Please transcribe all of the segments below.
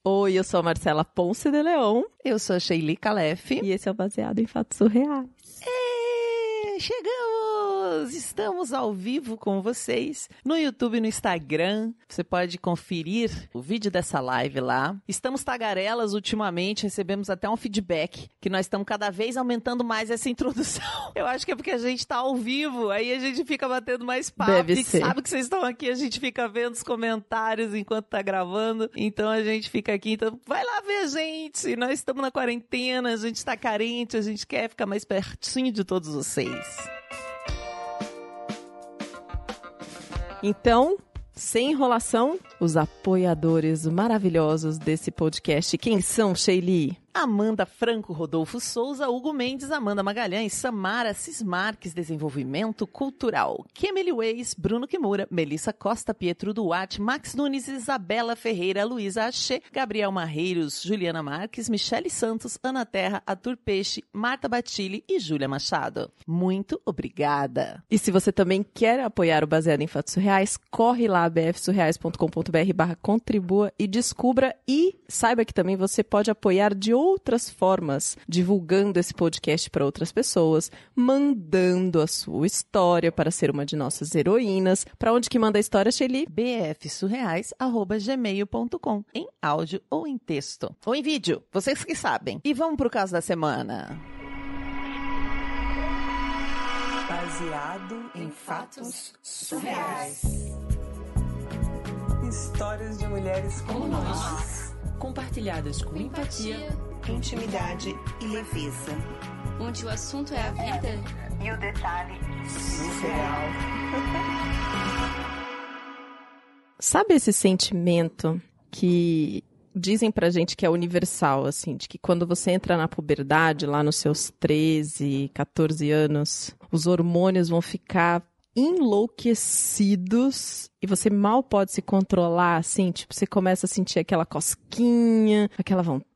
Oi, eu sou a Marcela Ponce de Leon. Eu sou a Sheili Calef. E esse é o Baseado em Fatos Surreais. Chegamos! Estamos ao vivo com vocês no YouTube e no Instagram. Você pode conferir o vídeo dessa live lá. Estamos tagarelas ultimamente, recebemos até um feedback que nós estamos cada vez aumentando mais essa introdução. Eu acho que é porque a gente está ao vivo, aí a gente fica batendo mais papo. Deve e ser. sabe que vocês estão aqui, a gente fica vendo os comentários enquanto tá gravando. Então a gente fica aqui, então vai lá ver a gente. Nós estamos na quarentena, a gente está carente, a gente quer ficar mais pertinho de todos vocês. Então, sem enrolação, os apoiadores maravilhosos desse podcast. Quem são, Sheili? Amanda Franco, Rodolfo Souza, Hugo Mendes, Amanda Magalhães, Samara Cismarques, Desenvolvimento Cultural, Kemily Weiss, Bruno Kimura, Melissa Costa, Pietro Duarte, Max Nunes, Isabela Ferreira, Luísa Axê, Gabriel Marreiros, Juliana Marques, Michele Santos, Ana Terra, Arthur Peixe, Marta Batilli e Júlia Machado. Muito obrigada! E se você também quer apoiar o Baseado em Fatos Surreais, corre lá, bfsurreais.com.br/contribua e descubra, e saiba que também você pode apoiar de outras formas, divulgando esse podcast para outras pessoas, mandando a sua história para ser uma de nossas heroínas. Para onde que manda a história, Sheili? bfsurreais@gmail.com, em áudio ou em texto. Ou em vídeo, vocês que sabem. E vamos pro caso da semana. Baseado em fatos surreais. Histórias de mulheres como nós. Compartilhadas com empatia, Intimidade e leveza. onde o assunto é a vida. E o detalhe surreal. Sabe esse sentimento que dizem pra gente que é universal, assim, de que quando você entra na puberdade, lá nos seus 13, 14 anos, os hormônios vão ficar enlouquecidos e você mal pode se controlar, assim, tipo, você começa a sentir aquela cosquinha, aquela vontade.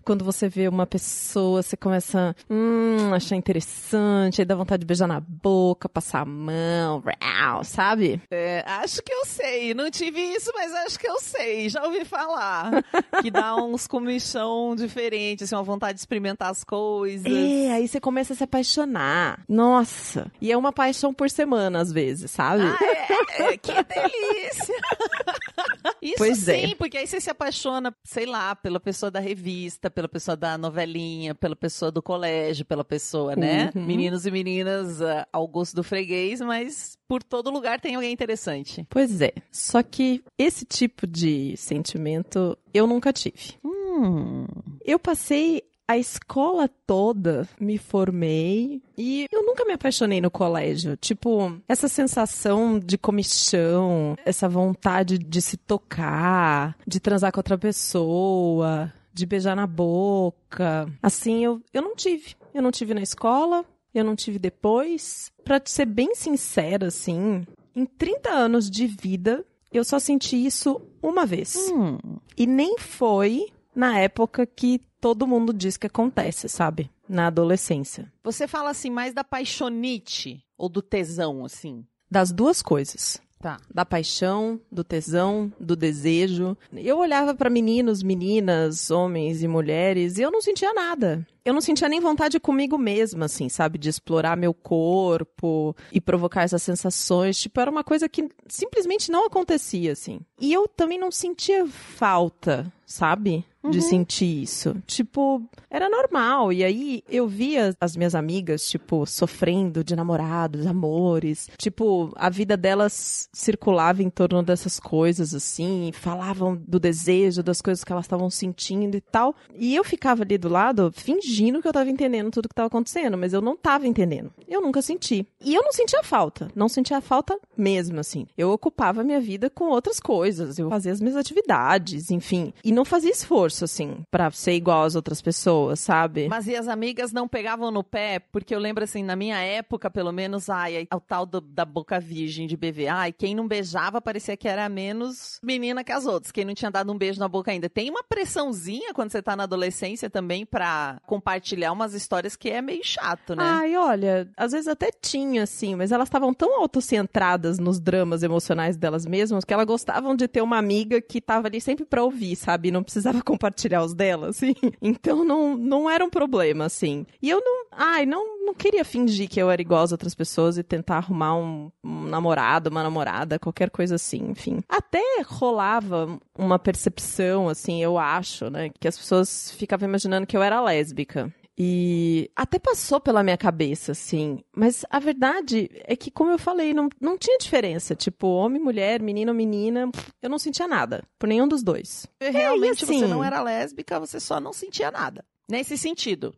Quando você vê uma pessoa, você começa a achar interessante, aí dá vontade de beijar na boca, passar a mão, sabe? Acho que eu sei. Não tive isso, mas acho que eu sei. Já ouvi falar. Que dá uns comichão diferentes, assim, uma vontade de experimentar as coisas. Aí você começa a se apaixonar. Nossa! E é uma paixão por semana, às vezes, sabe? Que delícia! Isso Pois sim, porque aí você se apaixona, sei lá, pela pessoa da revista, pela pessoa da novelinha, pela pessoa do colégio, pela pessoa, né? Uhum. Meninos e meninas ao gosto do freguês, mas por todo lugar tem alguém interessante. Pois é. Só que esse tipo de sentimento eu nunca tive. Eu passei a escola toda, me formei e eu nunca me apaixonei no colégio. Tipo, essa sensação de comichão, essa vontade de se tocar, de transar com outra pessoa, de beijar na boca. Assim, eu não tive. Eu não tive na escola, eu não tive depois. Pra ser bem sincera, assim, em 30 anos de vida, eu só senti isso uma vez. E nem foi na época que todo mundo diz que acontece, sabe? Na adolescência. Você fala assim mais da paixonite ou do tesão, assim? Das duas coisas. Tá. Da paixão, do tesão, do desejo. Eu olhava pra meninos, meninas, homens e mulheres e eu não sentia nada. Eu não sentia nem vontade comigo mesma, assim, sabe? De explorar meu corpo e provocar essas sensações. Tipo, era uma coisa que simplesmente não acontecia, assim. E eu também não sentia falta, sabe? De sentir isso. Tipo, era normal. E aí, eu via as minhas amigas, tipo, sofrendo de namorados, amores. Tipo, a vida delas circulava em torno dessas coisas, assim. Falavam do desejo, das coisas que elas estavam sentindo e tal. E eu ficava ali do lado, fingindo que eu tava entendendo tudo que tava acontecendo. Mas eu não tava entendendo. Eu nunca senti. E eu não sentia falta. Não sentia falta mesmo, assim. Eu ocupava a minha vida com outras coisas. Eu fazia as minhas atividades, enfim. E não fazia esforço, assim, pra ser igual às outras pessoas, sabe? Mas e as amigas não pegavam no pé? Porque eu lembro, assim, na minha época, pelo menos, o tal da boca virgem de bebê. Quem não beijava parecia que era menos menina que as outras. Quem não tinha dado um beijo na boca ainda. Tem uma pressãozinha quando você tá na adolescência também pra compartilhar umas histórias que é meio chato, né? Olha, às vezes até tinha, assim, mas elas estavam tão autocentradas nos dramas emocionais delas mesmas que elas gostavam sensação de ter uma amiga que tava ali sempre pra ouvir, sabe? Não precisava compartilhar os dela, assim. Então não era um problema, assim. E eu não queria fingir que eu era igual às outras pessoas e tentar arrumar um namorado, uma namorada, qualquer coisa assim, enfim. Até rolava uma percepção, assim, eu acho, né? Que as pessoas ficavam imaginando que eu era lésbica. E até passou pela minha cabeça, assim. Mas a verdade é que, como eu falei, não tinha diferença. Tipo, homem, mulher, menino, menina. Eu não sentia nada por nenhum dos dois. Realmente assim, você não era lésbica, você só não sentia nada. Nesse sentido.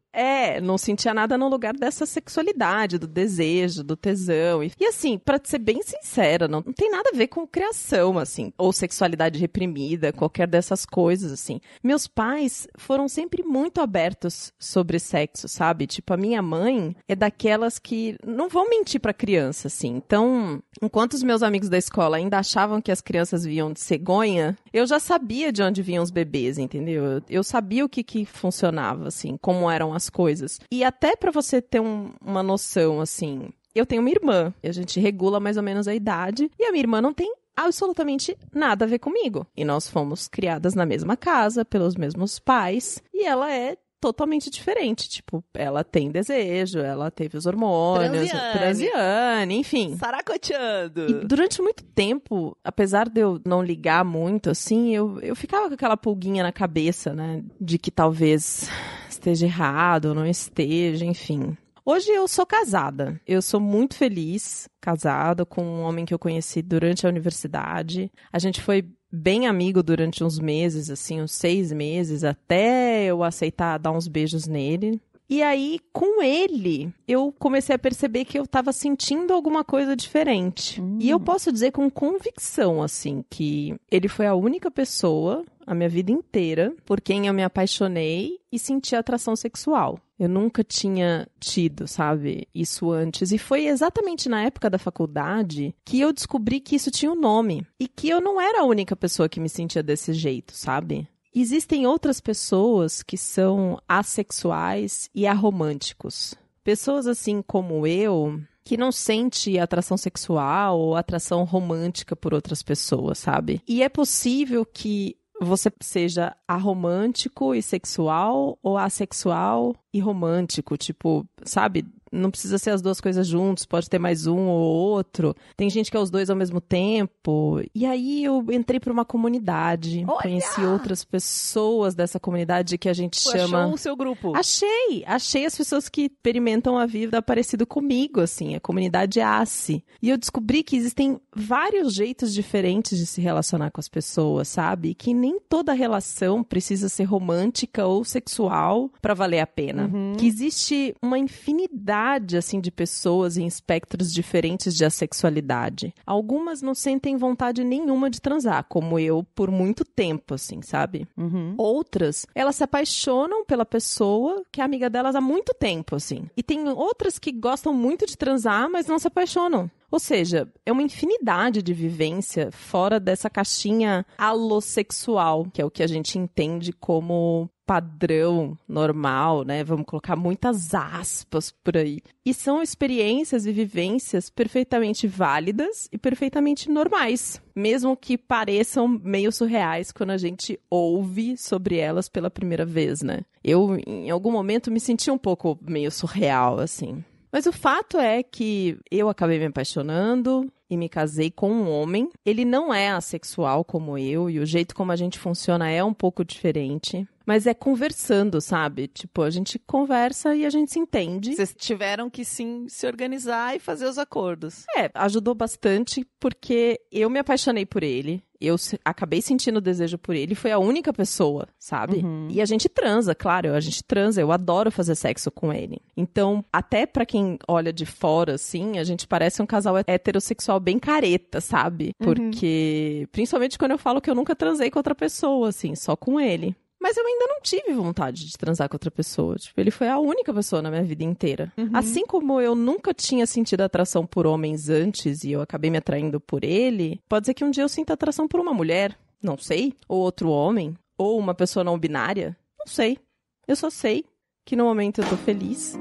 Não sentia nada no lugar dessa sexualidade, do desejo, do tesão. E assim, pra ser bem sincera, não tem nada a ver com criação, assim, ou sexualidade reprimida, qualquer dessas coisas, assim. Meus pais foram sempre muito abertos sobre sexo, sabe? Tipo, a minha mãe é daquelas que não vão mentir pra criança, assim. Então, enquanto os meus amigos da escola ainda achavam que as crianças vinham de cegonha, eu já sabia de onde vinham os bebês, entendeu? Eu sabia o que funcionava, assim, como eram as coisas. E até pra você ter uma noção, assim, eu tenho uma irmã, e a gente regula mais ou menos a idade, e a minha irmã não tem absolutamente nada a ver comigo. E nós fomos criadas na mesma casa, pelos mesmos pais, e ela é totalmente diferente. Tipo, ela tem desejo, ela teve os hormônios, transiane, enfim. Saracoteando. E durante muito tempo, apesar de eu não ligar muito, assim, eu ficava com aquela pulguinha na cabeça, né? De que talvez esteja errado, ou não esteja, enfim. Hoje eu sou casada. Eu sou muito feliz, casada com um homem que eu conheci durante a universidade. A gente foi bem amigo durante uns meses, assim, uns 6 meses, até eu aceitar dar uns beijos nele. E aí, com ele, eu comecei a perceber que eu tava sentindo alguma coisa diferente. E eu posso dizer com convicção, assim, que ele foi a única pessoa, a minha vida inteira, por quem eu me apaixonei e senti atração sexual. Eu nunca tinha tido, sabe, isso antes. E foi exatamente na época da faculdade que eu descobri que isso tinha um nome. E que eu não era a única pessoa que me sentia desse jeito, sabe? Existem outras pessoas que são assexuais e aromânticos. Pessoas assim como eu, que não sente atração sexual ou atração romântica por outras pessoas, sabe? E é possível que você seja aromântico e sexual ou assexual e romântico, tipo, sabe? Não precisa ser as duas coisas juntos, pode ter mais um ou outro. Tem gente que é os dois ao mesmo tempo. E aí eu entrei para uma comunidade, conheci outras pessoas dessa comunidade que a gente chama... Achou o seu grupo? Achei as pessoas que experimentam a vida parecido comigo, assim, a comunidade ACE. E eu descobri que existem vários jeitos diferentes de se relacionar com as pessoas, sabe? Que nem toda relação precisa ser romântica ou sexual para valer a pena. Que existe uma infinidade, assim, de pessoas em espectros diferentes de assexualidade. Algumas não sentem vontade nenhuma de transar, como eu, por muito tempo, assim, sabe? Outras, elas se apaixonam pela pessoa que é amiga delas há muito tempo, assim. E tem outras que gostam muito de transar, mas não se apaixonam. Ou seja, é uma infinidade de vivência fora dessa caixinha alossexual, que é o que a gente entende como padrão normal, né? Vamos colocar muitas aspas por aí. E são experiências e vivências perfeitamente válidas e perfeitamente normais, mesmo que pareçam meio surreais quando a gente ouve sobre elas pela primeira vez, né? Eu, em algum momento, me senti um pouco meio surreal, assim. Mas o fato é que eu acabei me apaixonando e me casei com um homem. Ele não é assexual como eu e o jeito como a gente funciona é um pouco diferente. Mas é conversando, sabe? Tipo, a gente conversa e a gente se entende. Vocês tiveram que, sim, se organizar e fazer os acordos. Ajudou bastante porque eu me apaixonei por ele. Eu acabei sentindo desejo por ele. Foi a única pessoa, sabe? E a gente transa, claro. A gente transa. Eu adoro fazer sexo com ele. Então, até pra quem olha de fora, assim, a gente parece um casal heterossexual bem careta, sabe? Porque, principalmente quando eu falo que eu nunca transei com outra pessoa, assim, só com ele. Mas eu ainda não tive vontade de transar com outra pessoa. Tipo, ele foi a única pessoa na minha vida inteira. Assim como eu nunca tinha sentido atração por homens antes e eu acabei me atraindo por ele, pode ser que um dia eu sinta atração por uma mulher, não sei, ou outro homem, ou uma pessoa não binária, não sei. Eu só sei que no momento eu tô feliz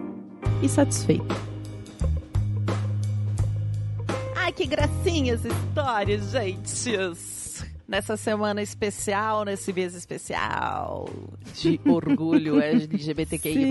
e satisfeita. Ai, que gracinha essa história, gente! Nessa semana especial, nesse mês especial de orgulho LGBTQI+.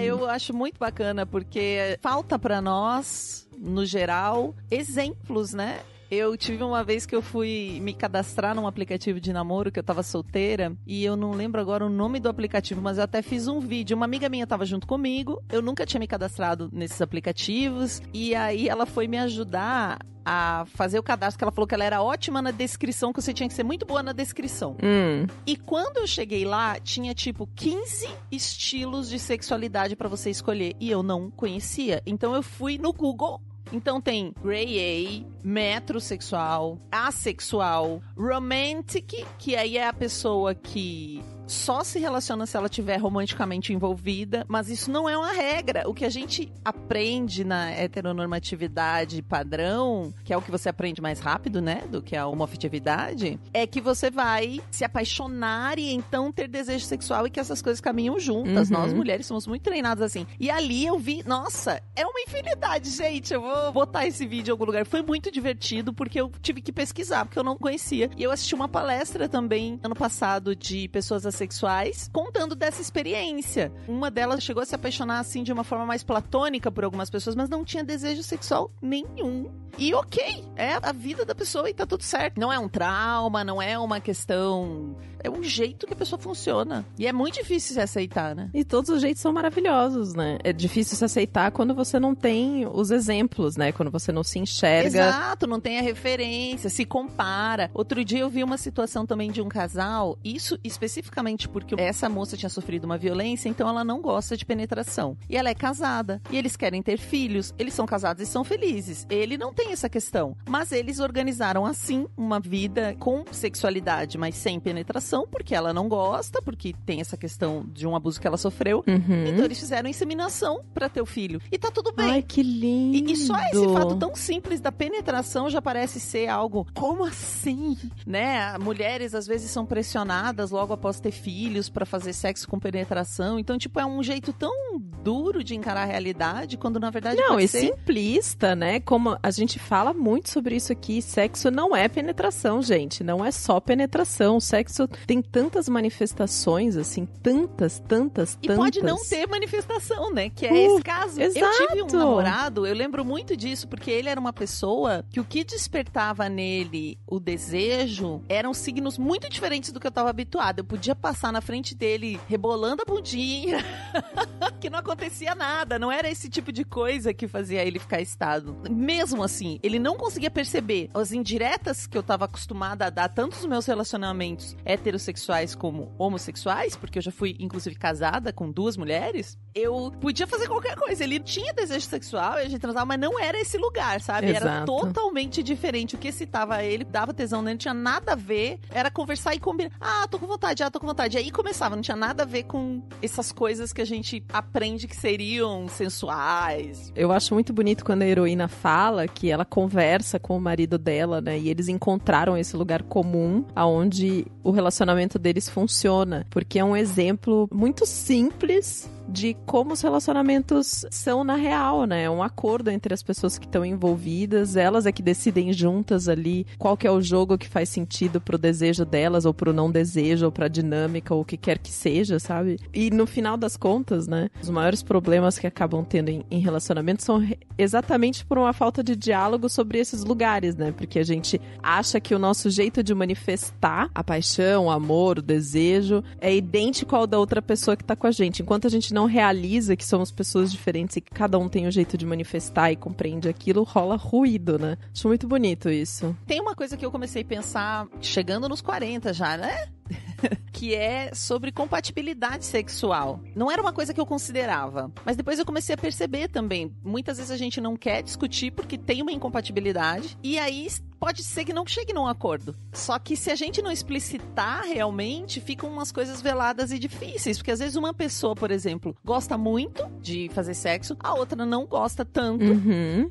Eu acho muito bacana, porque falta pra nós, no geral, exemplos, né? Eu tive uma vez que eu fui me cadastrar num aplicativo de namoro, que eu tava solteira, e eu não lembro agora o nome do aplicativo, mas eu até fiz um vídeo. Uma amiga minha tava junto comigo, eu nunca tinha me cadastrado nesses aplicativos, e aí ela foi me ajudar a fazer o cadastro, que ela falou que ela era ótima na descrição, que você tinha que ser muito boa na descrição. E quando eu cheguei lá, tinha tipo 15 estilos de sexualidade pra você escolher, e eu não conhecia. Então eu fui no Google. Então tem Grey A, metrosexual, assexual, romantic, que aí é a pessoa que só se relaciona se ela estiver romanticamente envolvida, mas isso não é uma regra. O que a gente aprende na heteronormatividade padrão, que é o que você aprende mais rápido, né, do que a homoafetividade, é que você vai se apaixonar e então ter desejo sexual e que essas coisas caminham juntas. Nós, mulheres, somos muito treinadas assim. E ali eu vi, nossa, é uma infinidade, gente. Eu vou botar esse vídeo em algum lugar. Foi muito divertido, porque eu tive que pesquisar, porque eu não conhecia. E eu assisti uma palestra também, ano passado, de pessoas sexuais, contando dessa experiência. Uma delas chegou a se apaixonar, assim, de uma forma mais platônica por algumas pessoas, mas não tinha desejo sexual nenhum. E ok, é a vida da pessoa e tá tudo certo. Não é um trauma, não é uma questão... É um jeito que a pessoa funciona. E é muito difícil se aceitar, né? E todos os jeitos são maravilhosos, né? É difícil se aceitar quando você não tem os exemplos, né? Quando você não se enxerga. Exato, não tem a referência, se compara. Outro dia eu vi uma situação também de um casal, isso especificamente porque essa moça tinha sofrido uma violência, então ela não gosta de penetração. E ela é casada. E eles querem ter filhos. Eles são casados e são felizes. Ele não tem essa questão. Mas eles organizaram, assim, uma vida com sexualidade, mas sem penetração, porque ela não gosta, porque tem essa questão de um abuso que ela sofreu. Então eles fizeram inseminação pra ter o filho. E tá tudo bem. Ai, que lindo! E só esse fato tão simples da penetração já parece ser algo... Como assim? Né? Mulheres, às vezes, são pressionadas logo após ter filhos pra fazer sexo com penetração. Então, tipo, é um jeito tão duro de encarar a realidade, quando na verdade não, pode e ser... simplista, né? Como a gente fala muito sobre isso aqui, sexo não é penetração, gente. Não é só penetração. O sexo tem tantas manifestações, assim, tantas. E pode não ter manifestação, né? Que é esse caso. Exato. Eu tive um namorado, eu lembro muito disso, porque ele era uma pessoa que o que despertava nele o desejo eram signos muito diferentes do que eu tava habituada. Eu podia passar na frente dele rebolando a bundinha, que não acontecia nada. Não era esse tipo de coisa que fazia ele ficar excitado. Mesmo assim, ele não conseguia perceber as indiretas que eu tava acostumada a dar, tanto nos meus relacionamentos heterossexuais como homossexuais, porque eu já fui, inclusive, casada com 2 mulheres. Eu podia fazer qualquer coisa. Ele tinha desejo sexual, a gente transava, mas não era esse lugar, sabe? Exato. Era totalmente diferente. O que excitava ele, dava tesão nele, não tinha nada a ver. Era conversar e combinar. Ah, tô com vontade, tô com vontade. E aí começava, não tinha nada a ver com essas coisas que a gente aprende que seriam sensuais. Eu acho muito bonito quando a heroína fala que ela conversa com o marido dela, né? E eles encontraram esse lugar comum aonde o relacionamento deles funciona. Porque é um exemplo muito simples de como os relacionamentos são na real, né? É um acordo entre as pessoas que estão envolvidas, elas é que decidem juntas ali qual que é o jogo que faz sentido pro desejo delas, ou pro não desejo, ou pra dinâmica, ou o que quer que seja, sabe? E no final das contas, né? Os maiores problemas que acabam tendo em relacionamentos são exatamente por uma falta de diálogo sobre esses lugares, né? Porque a gente acha que o nosso jeito de manifestar a paixão, o amor, o desejo é idêntico ao da outra pessoa que tá com a gente. Enquanto a gente não realiza que somos pessoas diferentes e que cada um tem um jeito de manifestar e compreende aquilo, rola ruído, né? Acho muito bonito isso. Tem uma coisa que eu comecei a pensar chegando nos 40 já, né? Que é sobre compatibilidade sexual. Não era uma coisa que eu considerava, mas depois eu comecei a perceber também. Muitas vezes a gente não quer discutir porque tem uma incompatibilidade, e aí pode ser que não chegue num acordo. Só que se a gente não explicitar realmente, ficam umas coisas veladas e difíceis, porque às vezes uma pessoa, por exemplo, gosta muito de fazer sexo, a outra não gosta tanto,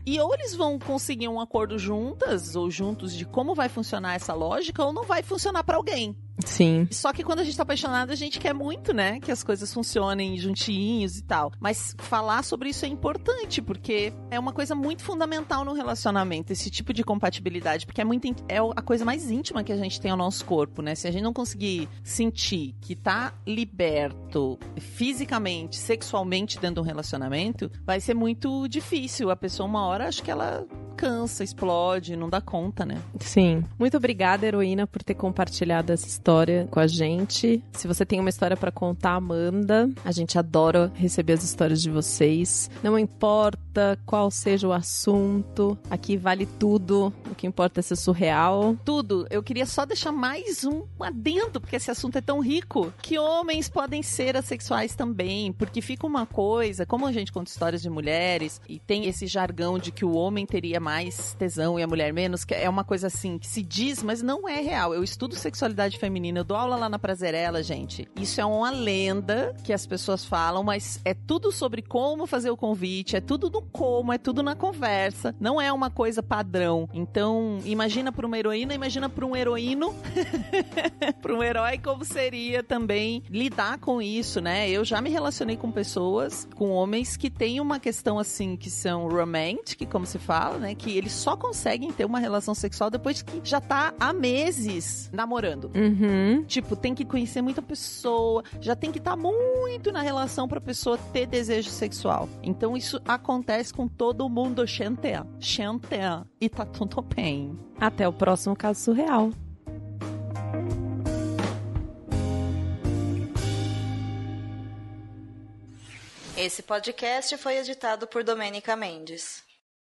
e ou eles vão conseguir um acordo juntas ou juntos de como vai funcionar essa lógica, ou não vai funcionar pra alguém. Sim. Só que quando a gente tá apaixonado, a gente quer muito, né? Que as coisas funcionem juntinhos e tal. Mas falar sobre isso é importante, porque é uma coisa muito fundamental no relacionamento, esse tipo de compatibilidade, porque é a coisa mais íntima que a gente tem ao nosso corpo, né? Se a gente não conseguir sentir que tá liberto fisicamente, sexualmente dentro de um relacionamento, vai ser muito difícil. A pessoa, uma hora, acho que ela cansa, explode, não dá conta, né? Sim. Muito obrigada, heroína, por ter compartilhado essa história com a gente. Se você tem uma história pra contar, manda. A gente adora receber as histórias de vocês. Não importa qual seja o assunto, aqui vale tudo. O que importa é ser surreal. Tudo. Eu queria só deixar mais um adendo, porque esse assunto é tão rico, que homens podem ser assexuais também, porque fica uma coisa, como a gente conta histórias de mulheres, e tem esse jargão de que o homem teria mais tesão e a mulher menos, que é uma coisa assim, que se diz, mas não é real. Eu estudo sexualidade feminina, eu dou aula lá na Prazerela, gente. Isso é uma lenda que as pessoas falam, mas é tudo sobre como fazer o convite, é tudo no como, é tudo na conversa. Não é uma coisa padrão. Então, imagina pra uma heroína, imagina pra um heroíno, pra um herói, como seria também lidar com isso, né? Eu já me relacionei com pessoas, com homens que têm uma questão assim, que são romantic, como se fala, né? Que eles só conseguem ter uma relação sexual depois que já tá há meses namorando. Uhum. Tipo, tem que conhecer muita pessoa, já tem que estar muito na relação pra pessoa ter desejo sexual. Então isso acontece com todo mundo, gente. E tá tudo bem. Até o próximo caso surreal. Esse podcast foi editado por Domênica Mendes.